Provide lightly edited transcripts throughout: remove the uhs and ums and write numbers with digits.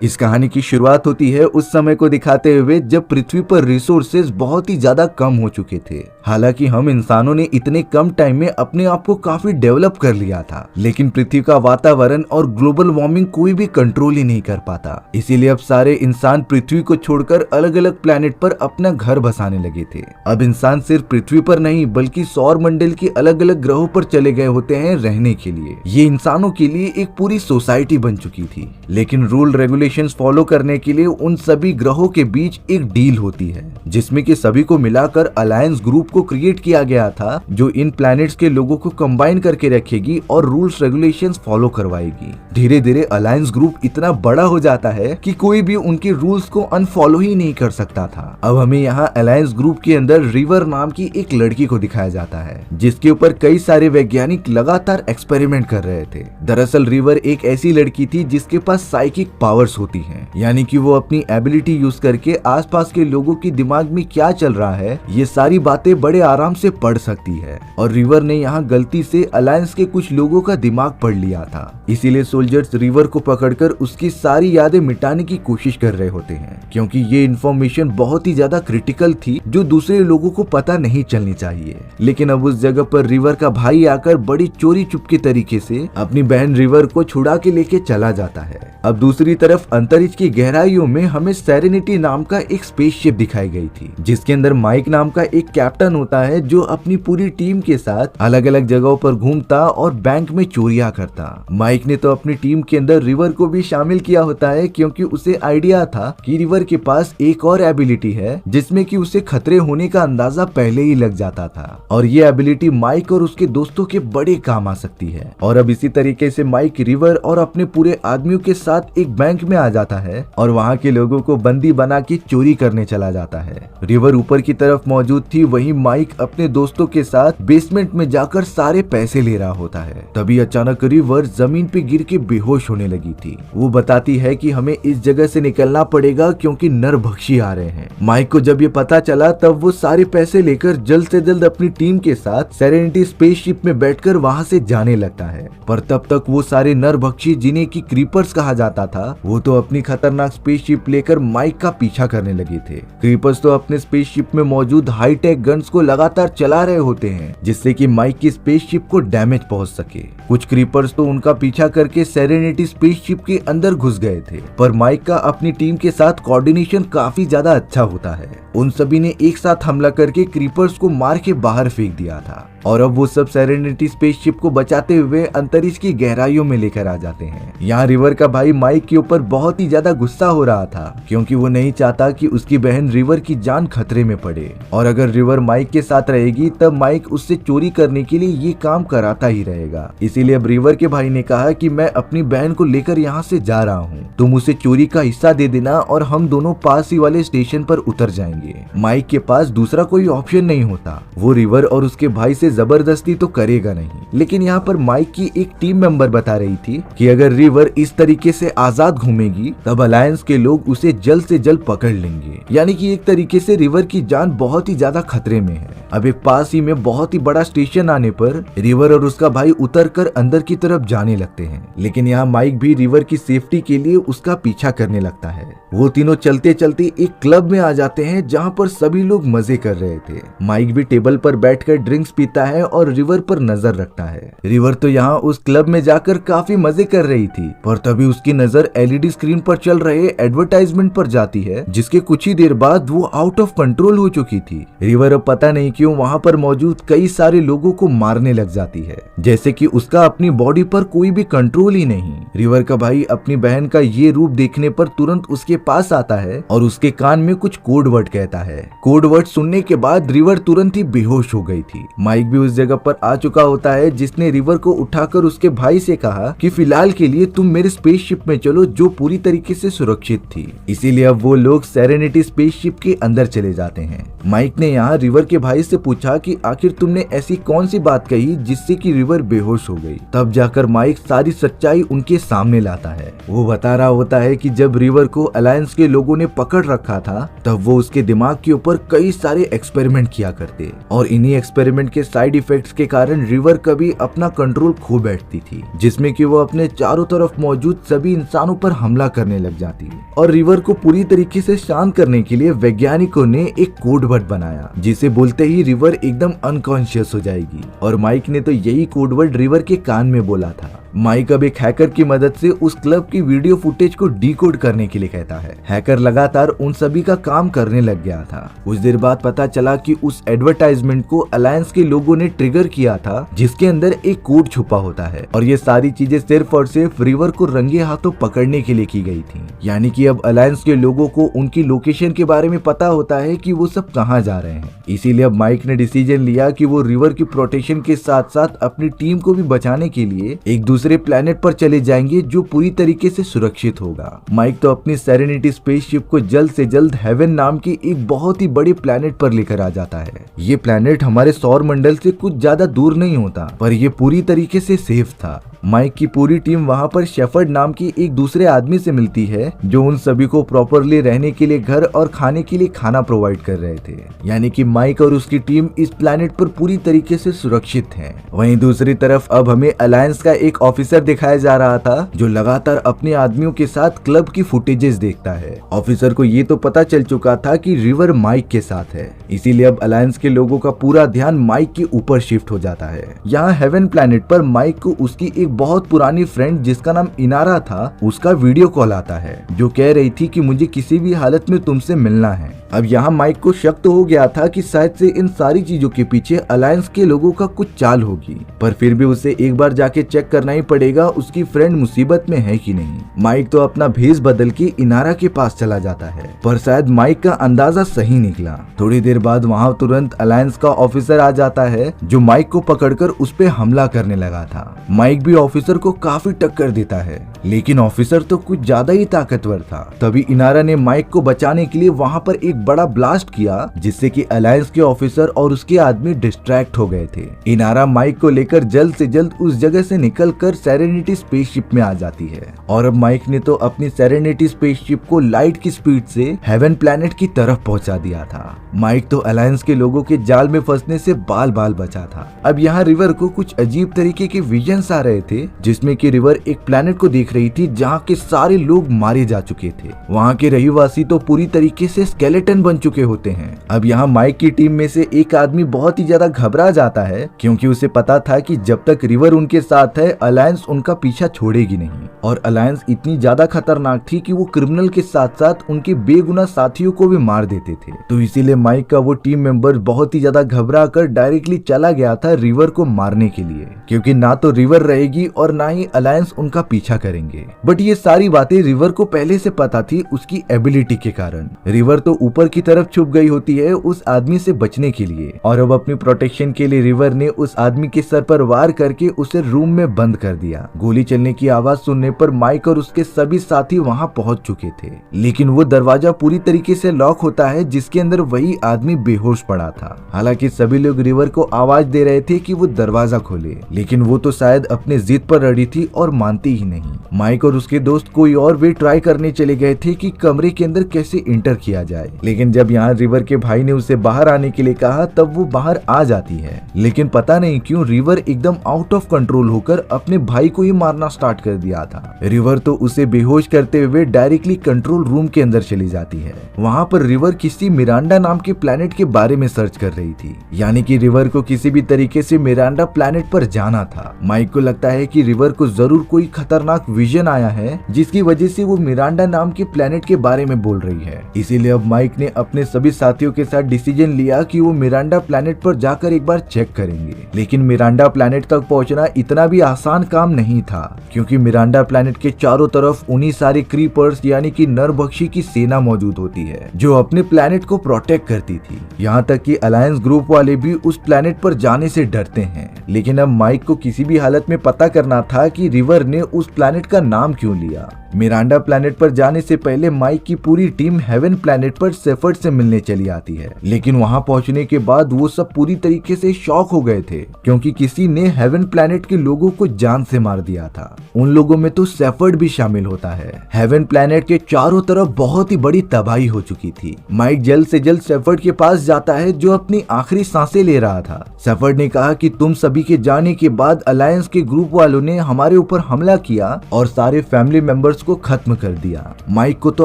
इस कहानी की शुरुआत होती है उस समय को दिखाते हुए जब पृथ्वी पर रिसोर्सेज बहुत ही ज्यादा कम हो चुके थे। हालांकि हम इंसानों ने इतने कम टाइम में अपने आप को काफी डेवलप कर लिया था, लेकिन पृथ्वी का वातावरण और ग्लोबल वार्मिंग कोई भी कंट्रोल ही नहीं कर पाता। इसीलिए अब सारे इंसान पृथ्वी को छोड़कर अलग अलग प्लेनेट पर अपना घर बसाने लगे थे। अब इंसान सिर्फ पृथ्वी पर नहीं बल्कि सौर मंडल के अलग अलग ग्रहों पर चले गए होते हैं रहने के लिए। ये इंसानों के लिए एक पूरी सोसाइटी बन चुकी थी, लेकिन रूल रेगुलेशंस फॉलो करने के लिए उन सभी ग्रहों के बीच एक डील होती है, जिसमें कि सभी को मिलाकर अलायंस ग्रुप को क्रिएट किया गया था, जो इन प्लैनेट्स के लोगों को कंबाइन करके रखेगी और रूल्स रेगुलेशंस फॉलो करवाएगी। धीरे धीरे अलायंस ग्रुप इतना बड़ा हो जाता है कि कोई भी उनके रूल्स को अनफॉलो ही नहीं कर सकता था। अब हमें यहाँ अलायंस ग्रुप के अंदर रिवर नाम की एक लड़की को दिखाया जाता है, जिसके ऊपर कई सारे वैज्ञानिक लगातार एक्सपेरिमेंट कर रहे थे। दरअसल रिवर एक ऐसी लड़की थी जिसके पास साइकिक पावर्स होती हैं, यानी कि वो अपनी एबिलिटी यूज करके आसपास के लोगों के दिमाग में क्या चल रहा है ये सारी बातें बड़े आराम से पढ़ सकती है। और रिवर ने यहाँ गलती से अलायंस के कुछ लोगों का दिमाग पढ़ लिया था, इसीलिए सोल्जर्स रिवर को पकड़कर उसकी सारी यादें मिटाने की कोशिश कर रहे होते हैं, क्योंकि ये इन्फॉर्मेशन बहुत ही ज्यादा क्रिटिकल थी जो दूसरे लोगों को पता नहीं चलनी चाहिए। लेकिन अब उस जगह पर रिवर का भाई आकर बड़ी चोरी चुपके तरीके से अपनी बहन रिवर को छुड़ा के लेके चला जाता है। अब दूसरी तरफ अंतरिक्ष की गहराइयों में हमें सेरेनिटी नाम का एक स्पेसशिप दिखाई गई थी, जिसके अंदर माइक नाम का एक कैप्टन होता है जो अपनी पूरी टीम के साथ अलग अलग जगहों पर घूमता और बैंक में चोरियां करता। माइक ने तो अपनी टीम के अंदर रिवर को भी शामिल किया होता है, क्योंकि उसे आइडिया था कि रिवर के पास एक और एबिलिटी है जिसमें कि उसे खतरे होने का अंदाजा पहले ही लग जाता था, और ये एबिलिटी माइक और उसके दोस्तों के बड़े काम आ सकती है। और अब इसी तरीके से माइक रिवर और अपने पूरे आदमियों के साथ एक बैंक में आ जाता है और वहाँ के लोगों को बंदी बना के चोरी करने चला जाता है। रिवर ऊपर की तरफ मौजूद थी, वहीं माइक अपने दोस्तों के साथ बेसमेंट में जाकर सारे पैसे ले रहा होता है। तभी अचानक रिवर जमीन पे गिर के बेहोश होने लगी थी। वो बताती है कि हमें इस जगह से निकलना पड़ेगा क्योंकि नरभक्षी आ रहे हैं। माइक को जब ये पता चला तब वो सारे पैसे लेकर जल्द से जल्द अपनी टीम के साथ सेरेनिटी स्पेसशिप में बैठकर वहाँ से जाने लगता है। पर तब तक वो सारे नरभक्षी, जिन्हें की क्रीपर्स कहा जाता था, वो तो अपनी खतरनाक स्पेसशिप लेकर माइक का पीछा करने लगे थे। क्रीपर्स तो अपने स्पेसशिप में मौजूद हाईटेक गन्स को लगातार चला रहे होते हैं, जिससे कि माइक की स्पेसशिप को डैमेज पहुंच सके। कुछ क्रीपर्स तो उनका पीछा करके सेरेनिटी स्पेसशिप के अंदर घुस गए थे, पर माइक का अपनी टीम के साथ कोऑर्डिनेशन काफी ज्यादा अच्छा होता है। उन सभी ने एक साथ हमला करके क्रीपर्स को मार के बाहर फेंक दिया था, और अब वो सब सेरेनिटी स्पेसशिप को बचाते हुए अंतरिक्ष की गहराइयों में लेकर आ जाते हैं। यहाँ रिवर का भाई माइक के ऊपर बहुत ही ज्यादा गुस्सा हो रहा था, क्योंकि वो नहीं चाहता कि उसकी बहन रिवर की जान खतरे में पड़े, और अगर रिवर माइक के साथ रहेगी तब माइक उससे चोरी करने के लिए ये काम कराता ही रहेगा। इसीलिए अब रिवर के भाई ने कहा कि मैं अपनी बहन को लेकर यहाँ से जा रहा हूँ, तुम उसे चोरी का हिस्सा दे देना और हम दोनों पास ही वाले स्टेशन पर उतर जाएंगे। माइक के पास दूसरा कोई ऑप्शन नहीं होता, वो रिवर और उसके भाई से जबरदस्ती तो करेगा नहीं। लेकिन यहाँ पर माइक की एक टीम मेंबर बता रही थी कि अगर रिवर इस तरीके से आजाद घूमेगी तब अलायंस के लोग उसे जल्द से जल्द पकड़ लेंगे, यानी कि एक तरीके से रिवर की जान बहुत ही ज्यादा खतरे में है। अब एक पास ही में बहुत ही बड़ा स्टेशन आने पर रिवर और उसका भाई उतरकर अंदर की तरफ जाने लगते हैं, लेकिन यहाँ माइक भी रिवर की सेफ्टी के लिए उसका पीछा करने लगता है। वो तीनों चलते चलते एक क्लब में आ जाते हैं जहाँ पर सभी लोग मजे कर रहे थे। माइक भी टेबल पर बैठकर ड्रिंक्स पीता है और रिवर पर नजर रखता है। रिवर तो यहाँ उस क्लब में जाकर काफी मजे कर रही थी, पर तभी उसकी नजर एलईडी स्क्रीन पर चल रहे एडवर्टाइजमेंट पर जाती है, जिसके कुछ ही देर बाद वो आउट ऑफ कंट्रोल हो चुकी थी। रिवर अब पता नहीं क्यों वहाँ पर मौजूद कई सारे लोगों को मारने लग जाती है, जैसे कि उसका अपनी बॉडी पर कोई भी कंट्रोल ही नहीं। रिवर का भाई अपनी बहन का ये रूप देखने पर तुरंत उसके पास आता है और उसके कान में कुछ कोड वर्ड कहता है। कोड वर्ड सुनने के बाद रिवर तुरंत ही बेहोश हो गई थी। माइक भी उस जगह पर आ चुका होता है, जिसने रिवर को उठाकर उसके भाई से कहा कि फिलहाल के लिए तुम मेरे स्पेसशिप में चलो, जो पूरी तरीके से सुरक्षित थी। इसीलिए अब वो लोग सेरेनिटी स्पेसशिप के अंदर चले जाते हैं। माइक ने यहाँ रिवर के भाई से पूछा कि आखिर तुमने ऐसी कौन सी बात कही जिससे कि रिवर बेहोश हो गई। तब जाकर माइक सारी सच्चाई उनके सामने लाता है। वो बता रहा होता है कि जब रिवर को अलायंस के लोगों ने पकड़ रखा था तब वो उसके दिमाग के ऊपर कई सारे एक्सपेरिमेंट किया करते, और इन्हीं एक्सपेरिमेंट के साइड साइड इफेक्ट्स के कारण रिवर कभी अपना कंट्रोल खो बैठती थी, जिसमें कि वो अपने चारों तरफ मौजूद सभी इंसानों पर हमला करने लग जाती। और रिवर को पूरी तरीके से शांत करने के लिए वैज्ञानिकों ने एक कोड वर्ड बनाया, जिसे बोलते ही रिवर एकदम अनकॉन्शियस हो जाएगी। और माइक ने तो यही कोड वर्ड रिवर के कान में बोला था। माइक अब एक हैकर की मदद से उस क्लब की वीडियो फुटेज को डिकोड करने के लिए कहता है। हैकर लगातार उन सभी का काम करने लग गया था। कुछ देर बाद पता चला कि उस एडवर्टाइजमेंट को अलायंस के लोगों ने ट्रिगर किया था, जिसके अंदर एक कोड छुपा होता है। और ये सारी चीजें सिर्फ और सिर्फ रिवर को रंगे हाथों पकड़ने के लिए की गई थी। यानी कि अब अलायंस के लोगों को उनकी लोकेशन के बारे में पता होता है कि वो सब कहाँ जा रहे हैं। इसीलिए अब माइक ने डिसीजन लिया कि वो रिवर की प्रोटेक्शन के साथ साथ अपनी टीम को भी बचाने के लिए एक दूसरे प्लेनेट पर चले जाएंगे, जो पूरी तरीके से सुरक्षित होगा। माइक तो अपनी सेरेनिटी स्पेसशिप को जल्द से जल्द हेवन नाम की एक बहुत ही बड़ी प्लेनेट पर लेकर आ जाता है। ये प्लेनेट हमारे सौर मंडल से कुछ ज्यादा दूर नहीं होता, पर ये पूरी तरीके से सेफ था। माइक की पूरी टीम वहाँ पर शेफर्ड नाम की एक दूसरे आदमी से मिलती है, जो उन सभी को प्रॉपरली रहने के लिए घर और खाने के लिए खाना प्रोवाइड कर रहे थे। यानी कि माइक और उसकी टीम इस प्लेनेट पर पूरी तरीके से सुरक्षित हैं। वहीं दूसरी तरफ अब हमें अलायंस का एक ऑफिसर दिखाया जा रहा था, जो लगातार अपने आदमियों के साथ क्लब की फुटेजेस देखता है। ऑफिसर को ये तो पता चल चुका था कि रिवर माइक के साथ है, इसीलिए अब अलायंस के लोगों का पूरा ध्यान माइक के ऊपर शिफ्ट हो जाता है। यहाँ हेवन प्लेनेट पर माइक को उसकी एक बहुत पुरानी फ्रेंड, जिसका नाम इनारा था, उसका वीडियो कॉल आता है, जो कह रही थी कि मुझे किसी भी हालत में तुमसे मिलना है। अब यहाँ माइक को शक तो हो गया था कि शायद से इन सारी चीजों के पीछे अलायंस के लोगों का कुछ चाल होगी, पर फिर भी उसे एक बार जाके चेक करना ही पड़ेगा उसकी फ्रेंड मुसीबत में है कि नहीं। माइक तो अपना भेष बदल के इनारा के पास चला जाता है, पर शायद माइक का अंदाजा सही निकला। थोड़ी देर बाद वहाँ तुरंत अलायंस का ऑफिसर आ जाता है, जो माइक को पकड़कर उस पे हमला करने लगा था। माइक भी ऑफिसर को काफी टक्कर देता है, लेकिन ऑफिसर तो कुछ ज्यादा ही ताकतवर था। तभी इनारा ने माइक को बचाने के लिए वहाँ पर एक बड़ा ब्लास्ट किया, जिससे कि अलायंस के ऑफिसर और उसके आदमी डिस्ट्रैक्ट हो गए थे। इनारा माइक को लेकर जल्द से जल्द उस जगह से निकलकर सेरेनिटी स्पेसशिप में आ जाती है। और अब माइक ने तो अपनी सेरेनिटी स्पेसशिप को लाइट की स्पीड से हेवन प्लेनेट की तरफ पहुंचा दिया था। माइक तो अलायंस के लोगों के जाल में फंसने से बाल बाल बचा था। अब यहाँ रिवर को कुछ अजीब तरीके के विजन्स आ रहे थे, जिसमें कि रिवर एक प्लेनेट को देख रही थी जहाँ के सारे लोग मारे जा चुके थे। वहाँ के रहीवासी तो पूरी तरीके से स्केलेटन बन चुके होते हैं। अब यहाँ माइक की टीम में से एक आदमी बहुत ही ज्यादा घबरा जाता है, क्योंकि उसे पता था कि जब तक रिवर उनके साथ है अलायंस उनका पीछा छोड़ेगी नहीं। और अलायंस इतनी ज्यादा खतरनाक थी कि वो क्रिमिनल के साथ साथ उनके बेगुनाह साथियों को भी मार देते थे। तो इसीलिए माइक का वो टीम मेंबर बहुत ही ज्यादा घबरा कर डायरेक्टली चला गया था रिवर को मारने के लिए, क्योंकि ना तो रिवर रहेगी और ना ही अलायंस उनका पीछा करेंगे। बट ये सारी बातें रिवर को पहले से पता थी उसकी एबिलिटी के कारण। रिवर तो ऊपर की तरफ छुप गई होती है उस आदमी से बचने के लिए, और अब अपनी प्रोटेक्शन के लिए रिवर ने उस आदमी के सर पर वार करके उसे रूम में बंद कर दिया। गोली चलने की आवाज सुनने पर माइक और उसके सभी साथी वहां पहुंच चुके थे, लेकिन वो दरवाजा पूरी तरीके से लॉक होता है, जिसके अंदर वही आदमी बेहोश पड़ा था। हालांकि सभी लोग रिवर को आवाज दे रहे थे कि वो दरवाजा खोले, लेकिन वो तो शायद अपने जिद पर अड़ी थी और मानती ही नहीं। माइक और उसके दोस्त कोई और वे ट्राई करने चले गए थे कि कमरे के अंदर कैसे इंटर किया जाए, लेकिन जब यहाँ रिवर के भाई ने उसे बाहर आने के लिए कहा तब वो बाहर आ जाती है। लेकिन पता नहीं क्यों रिवर एकदम आउट ऑफ कंट्रोल होकर अपने भाई को ही मारना स्टार्ट कर दिया था। रिवर तो उसे बेहोश करते हुए डायरेक्टली कंट्रोल रूम के अंदर चली जाती है। वहाँ पर रिवर किसी मिरांडा नाम के प्लेनेट के बारे में सर्च कर रही थी, यानी कि रिवर को किसी भी तरीके से मिरांडा प्लेनेट पर जाना था। माइक को लगता है कि रिवर को जरूर कोई खतरनाक विजन आया है, जिसकी वजह से वो मिरांडा नाम के प्लेनेट के बारे में बोल रही है। इसीलिए अब माइक ने अपने सभी साथियों के साथ डिसीजन लिया कि वो मिरांडा प्लेनेट पर जाकर एक बार चेक करेंगे। लेकिन मिरांडा प्लेनेट तक पहुंचना इतना भी आसान काम नहीं था, क्योंकि मिरांडा प्लेनेट के चारों तरफ उन्हीं सारे क्रीपर्स यानी कि नरभक्षी की सेना मौजूद होती है, जो अपने प्लेनेट को प्रोटेक्ट करती थी। यहाँ तक कि अलायंस ग्रुप वाले भी उस प्लेनेट पर जाने से डरते हैं। लेकिन अब माइक को किसी भी हालत में पता करना था कि रिवर ने उस प्लेनेट का नाम क्यों लिया। मिरांडा प्लेनेट पर जाने से पहले माइक की पूरी टीम हेवन प्लेनेट पर शेफर्ड से मिलने चली आती है, लेकिन वहां पहुंचने के बाद वो सब पूरी तरीके से शॉक हो गए थे क्योंकि किसी ने हेवन प्लेनेट के लोगों को जान से मार दिया था। उन लोगों में तो शेफर्ड भी शामिल होता है। हेवन प्लेनेट के चारों तरफ बहुत ही बड़ी तबाही हो चुकी थी। माइक जल्द से जल्द शेफर्ड के पास जाता है जो अपनी आखिरी सांसें ले रहा था। शेफर्ड ने कहा कि तुम सभी के जाने के बाद अलायंस के ग्रुप वालों ने हमारे ऊपर हमला किया और सारे फैमिली मेंबर्स को खत्म कर दिया। माइक को तो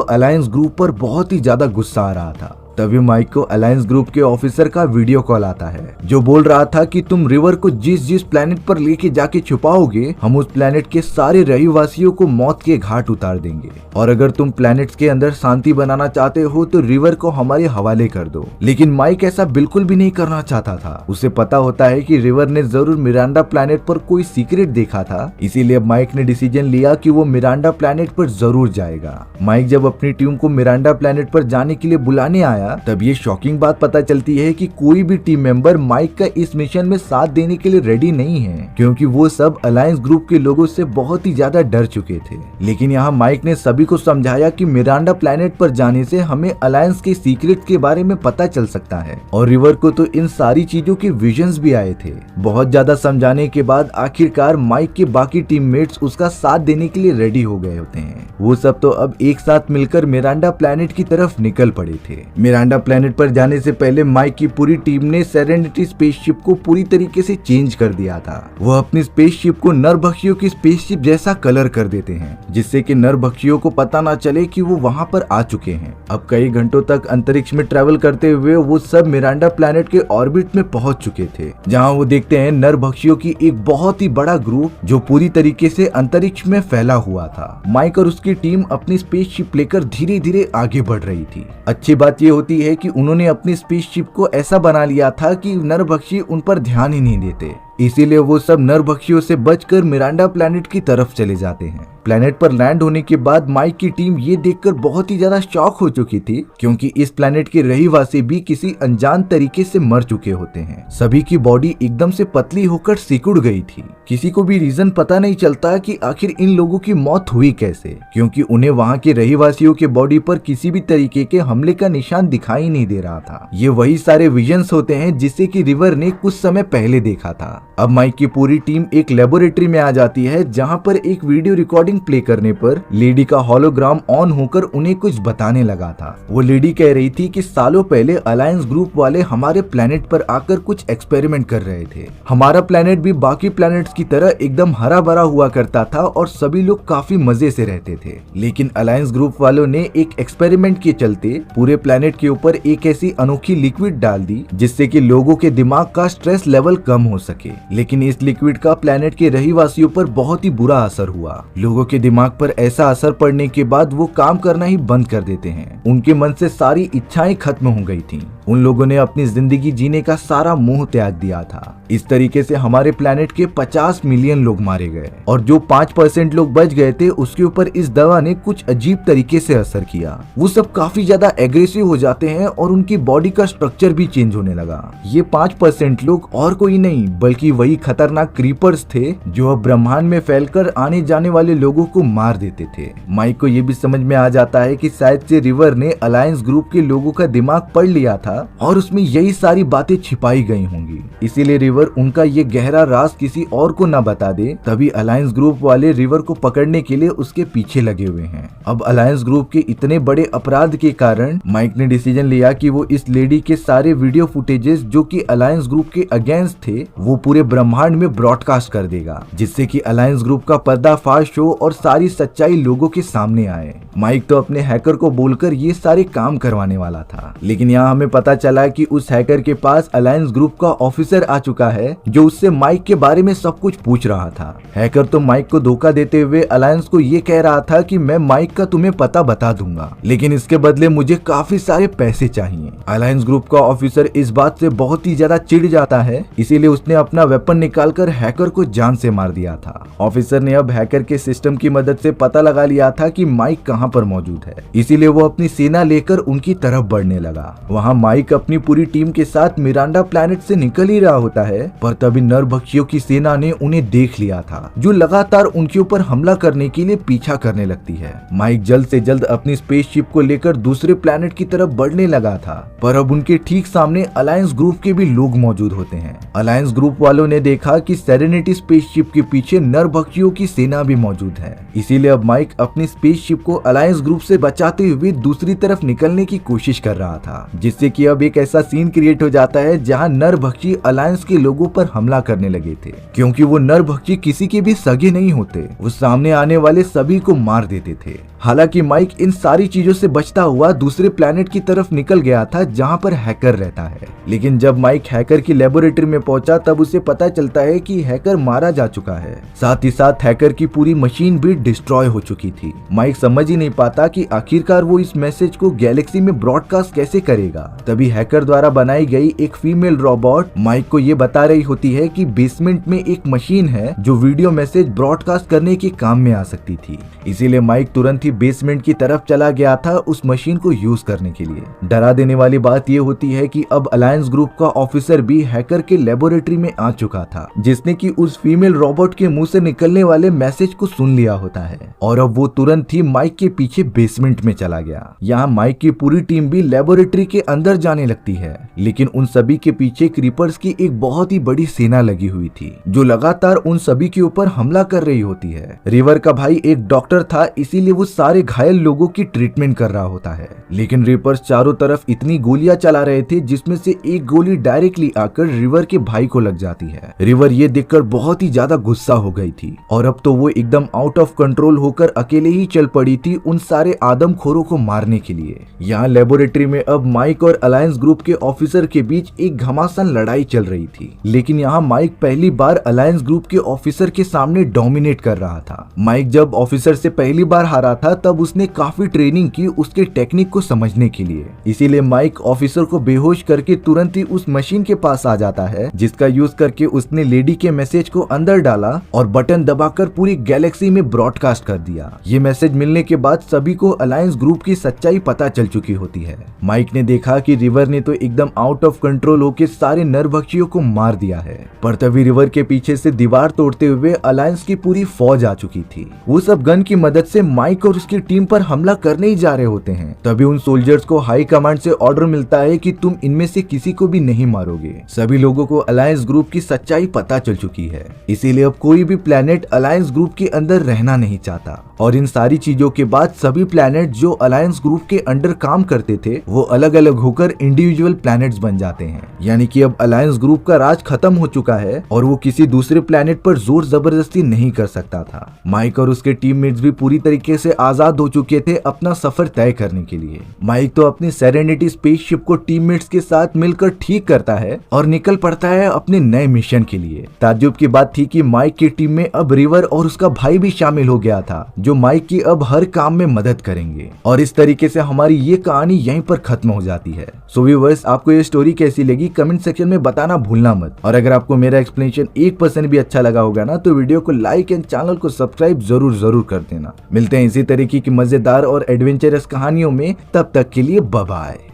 अलायंस ग्रुप पर बहुत ही ज्यादा गुस्सा आ रहा था। तभी माइक को अलायंस ग्रुप के ऑफिसर का वीडियो कॉल आता है जो बोल रहा था कि तुम रिवर को जिस जिस प्लेनेट पर लेके जाके छुपाओगे हम उस प्लेनेट के सारे रहवासियों को मौत के घाट उतार देंगे, और अगर तुम प्लेनेट्स के अंदर शांति बनाना चाहते हो तो रिवर को हमारे हवाले कर दो। लेकिन माइक ऐसा बिल्कुल भी नहीं करना चाहता था। उसे पता होता है कि रिवर ने जरूर मिरांडा प्लेनेट पर कोई सीक्रेट देखा था, इसीलिए माइक ने डिसीजन लिया कि वो मिरांडा प्लेनेट पर जरूर जाएगा। माइक जब अपनी टीम को मिरांडा प्लेनेट पर जाने के लिए बुलाने आया तब ये शॉकिंग बात पता चलती है कि कोई भी टीम मेंबर माइक का इस मिशन में साथ देने के लिए रेडी नहीं है, क्योंकि वो सब अलायंस ग्रुप के लोगों से बहुत ही ज्यादा डर चुके थे। लेकिन यहाँ माइक ने सभी को समझाया कि मिरांडा प्लेनेट पर जाने से हमें अलायंस के सीक्रेट के बारे में पता चल सकता है, और रिवर को तो इन सारी चीजों के विजन्स भी आए थे। बहुत ज्यादा समझाने के बाद आखिरकार माइक के बाकी टीममेट्स उसका साथ देने के लिए रेडी हो गए होते हैं। वो सब तो अब एक साथ मिलकर मिरांडा प्लेनेट की तरफ निकल पड़े थे। मिरांडा प्लेनेट पर जाने से पहले माइक की पूरी टीम ने सेरेनिटी स्पेसशिप को पूरी तरीके से चेंज कर दिया था। वो अपनी स्पेसशिप को नरभक्षियों की स्पेसशिप जैसा कलर कर देते हैं, जिससे कि नरभक्षियों को पता ना चले कि वो वहां पर आ चुके हैं। अब कई घंटों तक अंतरिक्ष में ट्रेवल करते हुए वो सब मिरांडा प्लेनेट के ऑर्बिट में पहुंच चुके थे, जहां वो देखते हैं नरभक्षियों की एक बहुत ही बड़ा ग्रुप जो पूरी तरीके से अंतरिक्ष में फैला हुआ था। माइक और उसकी टीम अपनी स्पेसशिप लेकर धीरे धीरे आगे बढ़ रही थी। अच्छी बात ये होती है कि उन्होंने अपनी स्पेसशिप को ऐसा बना लिया था कि नरभक्षी उन पर ध्यान ही नहीं देते, इसीलिए वो सब नरभक्षियों से बचकर मिरांडा प्लेनेट की तरफ चले जाते हैं। प्लेनेट पर लैंड होने के बाद माइक की टीम ये देखकर बहुत ही ज्यादा शॉक हो चुकी थी, क्योंकि इस प्लेनेट के रहवासी भी किसी अनजान तरीके से मर चुके होते हैं। सभी की बॉडी एकदम से पतली होकर सिकुड़ गई थी। किसी को भी रीजन पता नहीं चलता कि आखिर इन लोगों की मौत हुई कैसे, क्योंकि उन्हें वहाँ के रहवासियों के बॉडी पर किसी भी तरीके के हमले का निशान दिखाई नहीं दे रहा था। ये वही सारे विजन्स होते हैं जिसे कि रिवर ने कुछ समय पहले देखा था। अब माइक की पूरी टीम एक लेबोरेटरी में आ जाती है, जहाँ पर एक वीडियो रिकॉर्डिंग प्ले करने पर लेडी का होलोग्राम ऑन होकर उन्हें कुछ बताने लगा था। वो लेडी कह रही थी कि सालों पहले अलायंस ग्रुप वाले हमारे प्लेनेट पर आकर कुछ एक्सपेरिमेंट कर रहे थे। हमारा प्लेनेट भी बाकी प्लेनेट्स की तरह एकदम हरा भरा हुआ करता था और सभी लोग काफी मजे से रहते थे। लेकिन अलायंस ग्रुप वालों ने एक एक्सपेरिमेंट के चलते पूरे प्लेनेट के ऊपर एक ऐसी अनोखी लिक्विड डाल दी जिससे कि लोगों के दिमाग का स्ट्रेस लेवल कम हो सके। लेकिन इस लिक्विड का प्लेनेट के रहवासियों पर बहुत ही बुरा असर हुआ। लोगों के दिमाग पर ऐसा असर पड़ने के बाद वो काम करना ही बंद कर देते हैं। उनके मन से सारी इच्छाएं खत्म हो गई थीं। उन लोगों ने अपनी जिंदगी जीने का सारा मोह त्याग दिया था। इस तरीके से हमारे प्लेनेट के 50 मिलियन लोग मारे गए, और जो 5% लोग बच गए थे उसके ऊपर इस दवा ने कुछ अजीब तरीके से असर किया। वो सब काफी ज्यादा एग्रेसिव हो जाते हैं और उनकी बॉडी का स्ट्रक्चर भी चेंज होने लगा। ये 5% लोग और कोई नहीं बल्कि वही खतरनाक क्रीपर्स थे जो अब ब्रह्मांड में फैलकर आने जाने वाले लोगों को मार देते थे। माइक को ये भी समझ में आ जाता है कि शायद से रिवर ने अलायंस ग्रुप के लोगों का दिमाग पढ़ लिया था और उसमें यही सारी बातें छिपाई गई होंगी, इसीलिए रिवर उनका ये गहरा राज किसी और को न बता दे। तभी अलायंस ग्रुप वाले रिवर को पकड़ने के लिए उसके पीछे लगे हुए हैं। अब अलायंस ग्रुप के इतने बड़े अपराध के कारण माइक ने डिसीजन लिया कि वो इस लेडी के सारे वीडियो फुटेजेस जो कि अलायंस ग्रुप के अगेंस्ट थे वो पूरे ब्रह्मांड में ब्रॉडकास्ट कर देगा, जिससे कि अलायंस ग्रुप का पर्दाफाश हो और सारी सच्चाई लोगों के सामने आए। माइक तो अपने हैकर को बोलकर ये सारे काम करवाने वाला था, लेकिन यहाँ हमें पता चला कि उस हैकर के पास अलायंस ग्रुप का ऑफिसर आ चुका है जो उससे माइक के बारे में सब कुछ पूछ रहा था। हैकर तो माइक को धोखा देते हुए अलायंस को ये कह रहा था कि मैं माइक का तुम्हें पता बता दूंगा, लेकिन इसके बदले मुझे काफी सारे पैसे चाहिए। अलायंस ग्रुप का ऑफिसर इस बात से बहुत ही ज्यादा चिढ़ जाता है, इसीलिए उसने अपना वेपन निकालकर हैकर को जान से मार दिया था। ऑफिसर ने अब हैकर के सिस्टम की मदद से पता लगा लिया था कि माइक कहाँ पर मौजूद है, इसीलिए वो अपनी सेना लेकर उनकी तरफ बढ़ने लगा। वहाँ माइक माइक अपनी पूरी टीम के साथ मिरांडा प्लैनेट से निकल ही रहा होता है, पर तभी नरभक्षियों की सेना ने उन्हें देख लिया था, जो लगातार उनके ऊपर हमला करने के लिए पीछा करने लगती है। माइक जल्द से जल्द अपनी स्पेसशिप को लेकर दूसरे प्लैनेट की तरफ बढ़ने लगा था, पर अब उनके ठीक सामने अलायंस ग्रुप के भी लोग मौजूद होते हैं। अलायंस ग्रुप वालों ने देखा कि सेरेनिटी स्पेसशिप के पीछे नरभक्षियों की सेना भी मौजूद है, इसीलिए अब माइक अपनी स्पेसशिप को अलायंस ग्रुप से बचाते हुए दूसरी तरफ निकलने की कोशिश कर रहा था, जिससे कि अब एक ऐसा सीन क्रिएट हो जाता है जहां नरभक्षी अलायंस के लोगों पर हमला करने लगे थे। क्योंकि वो नरभक्षी किसी के भी सगे नहीं होते, वो सामने आने वाले सभी को मार देते थे। हालांकि माइक इन सारी चीजों से बचता हुआ दूसरे प्लैनेट की तरफ निकल गया था जहां पर हैकर रहता है, लेकिन जब माइक हैकर की लेबोरेटरी में पहुंचा तब उसे पता चलता है कि हैकर मारा जा चुका है, साथ ही साथ हैकर की पूरी मशीन भी डिस्ट्रॉय हो चुकी थी। माइक समझ ही नहीं पाता कि आखिरकार वो इस मैसेज को गैलेक्सी में ब्रॉडकास्ट कैसे करेगा। तभी हैकर द्वारा बनाई गई एक फीमेल रोबोट माइक को ये बता रही होती है कि बेसमेंट में एक मशीन है जो वीडियो मैसेज ब्रॉडकास्ट करने के काम में आ सकती थी। इसीलिए माइक तुरंत ही बेसमेंट की तरफ चला गया था उस मशीन को यूज करने के लिए। डरा देने वाली बात ये होती है कि अब अलायंस ग्रुप का ऑफिसर भी हैकर के लेबोरेटरी में आ चुका था, जिसने कि उस फीमेल रोबोट के मुंह से निकलने वाले मैसेज को सुन लिया होता है, और अब वो तुरंत ही माइक के पीछे बेसमेंट में चला गया। यहाँ माइक की पूरी टीम भी लेबोरेटरी के अंदर जाने लगती है, लेकिन उन सभी के पीछे क्रीपर्स की एक बहुत ही बड़ी सेना लगी हुई थी, जो लगातार उन सभी के ऊपर हमला कर रही होती है। रिवर का भाई एक डॉक्टर था, इसीलिए वो सारे घायल लोगों की ट्रीटमेंट कर रहा होता है, लेकिन रिपर्स चारों तरफ इतनी गोलियां चला रहे थे जिसमें से एक गोली डायरेक्टली आकर रिवर के भाई को लग जाती है। रिवर ये देखकर बहुत ही ज्यादा गुस्सा हो गई थी, और अब तो वो एकदम आउट ऑफ कंट्रोल होकर अकेले ही चल पड़ी थी उन सारे आदमखोरों को मारने के लिए। यहाँ लेबोरेटरी में अब माइक और अलायंस ग्रुप के ऑफिसर के बीच एक घमासान लड़ाई चल रही थी, लेकिन यहाँ माइक पहली बार अलायंस ग्रुप के ऑफिसर के सामने डोमिनेट कर रहा था। माइक जब ऑफिसर से पहली बार हारा था तब उसने काफी ट्रेनिंग की उसके टेक्निक को समझने के लिए, इसीलिए माइक ऑफिसर को बेहोश करके तुरंत ही उस मशीन के पास आ जाता है, जिसका यूज करके उसने लेडी के मैसेज को अंदर डाला और बटन दबाकर पूरी गैलेक्सी में ब्रॉडकास्ट कर दिया। ये मैसेज मिलने के बाद सभी को अलायंस ग्रुप की सच्चाई पता चल चुकी होती है। माइक ने देखा कि रिवर ने तो एकदम आउट ऑफ कंट्रोल होकर सारे नरभक्षियों को मार दिया है, पर तभी रिवर के पीछे से दीवार तोड़ते हुए अलायंस की पूरी फौज आ चुकी थी। वो सब गन की मदद से माइक और उसकी टीम पर हमला करने ही जा रहे होते हैं। तभी उन सोल्जर्स को हाई कमांड से ऑर्डर मिलता है कि तुम इनमें से किसी को भी नहीं मारोगे। सभी लोगों को अलायंस ग्रुप की सच्चाई पता चल चुकी है, इसीलिए अब कोई भी प्लेनेट अलायंस ग्रुप के अंदर रहना नहीं चाहता। और इन सारी चीजों के बाद सभी प्लेनेट जो अलायंस ग्रुप के अंडर काम करते थे वो अलग अलग होकर इंडिविजुअल प्लैनेट्स बन जाते हैं। यानी कि अब अलायंस ग्रुप का राज खत्म हो चुका है और वो किसी दूसरे प्लैनेट पर जोर जबरदस्ती नहीं कर सकता था। माइक और उसके टीममेट्स भी पूरी तरीके से आजाद हो चुके थे अपना सफर तय करने के लिए। माइक तो अपनी सेरेनिटी स्पेसशिप को टीममेट्स के साथ मिलकर ठीक करता है और निकल पड़ता है अपने नए मिशन के लिए। ताज्जुब की बात थी कि माइक की टीम में अब रिवर और उसका भाई भी शामिल हो गया था, जो माइक की अब हर काम में मदद करेंगे। और इस तरीके से हमारी ये कहानी यहीं पर खत्म हो जाती है। सो व्यूअर्स, आपको ये स्टोरी कैसी लगी कमेंट सेक्शन में बताना भूलना मत। और अगर आपको मेरा एक्सप्लेनेशन 1% भी अच्छा लगा होगा ना तो वीडियो को लाइक एंड चैनल को सब्सक्राइब जरूर कर देना। मिलते हैं इसी तरीके की मजेदार और एडवेंचरस कहानियों में, तब तक के लिए बाय बाय।